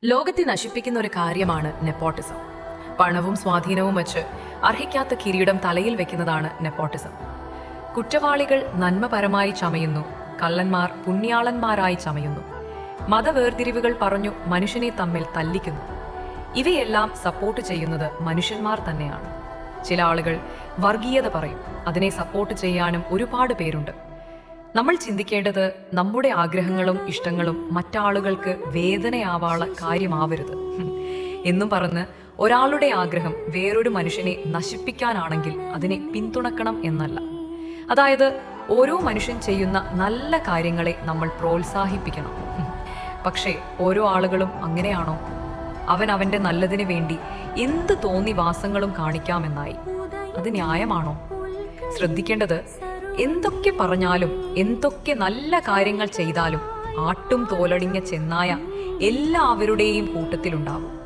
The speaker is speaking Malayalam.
ലോകത്തെ നശിപ്പിക്കുന്ന ഒരു കാര്യമാണ് നെപ്പോട്ടിസം. പണവും സ്വാധീനവും വെച്ച് അർഹിക്കാത്ത കിരീടം തലയിൽ വെക്കുന്നതാണ് നെപ്പോട്ടിസം. കുറ്റവാളികൾ നന്മപരമായി ചമയുന്നു, കള്ളന്മാർ പുണ്യാളന്മാരായി ചമയുന്നു, മതവേർതിരിവുകൾ പറഞ്ഞു മനുഷ്യനെ തമ്മിൽ തല്ലിക്കുന്നു. ഇവയെല്ലാം സപ്പോർട്ട് ചെയ്യുന്നത് മനുഷ്യന്മാർ തന്നെയാണ്. ചില ആളുകൾ വർഗീയത പറയും, അതിനെ സപ്പോർട്ട് ചെയ്യാനും ഒരുപാട് പേരുണ്ട്. നമ്മൾ ചിന്തിക്കേണ്ടത് നമ്മുടെ ആഗ്രഹങ്ങളും ഇഷ്ടങ്ങളും മറ്റാളുകൾക്ക് വേദനയാവാനുള്ള കാര്യമാവരുത് എന്നും പറഞ്ഞ് ഒരാളുടെ ആഗ്രഹം വേറൊരു മനുഷ്യനെ നശിപ്പിക്കാനാണെങ്കിൽ അതിനെ പിന്തുണക്കണം എന്നല്ല. അതായത് ഓരോ മനുഷ്യൻ ചെയ്യുന്ന നല്ല കാര്യങ്ങളെ നമ്മൾ പ്രോത്സാഹിപ്പിക്കണം. പക്ഷേ ഓരോ ആളുകളും അങ്ങനെയാണോ? അവന്റെ നല്ലതിന് വേണ്ടി എന്ത് തോന്നിവാസങ്ങളും കാണിക്കാമെന്നായി. അത് ന്യായമാണോ? ശ്രദ്ധിക്കേണ്ടത്, എന്തൊക്കെ പറഞ്ഞാലും എന്തൊക്കെ നല്ല കാര്യങ്ങൾ ചെയ്താലും ആട്ടും തോലടിഞ്ഞ ചെന്നായ എല്ലാവരുടെയും കൂട്ടത്തിലുണ്ടാവും.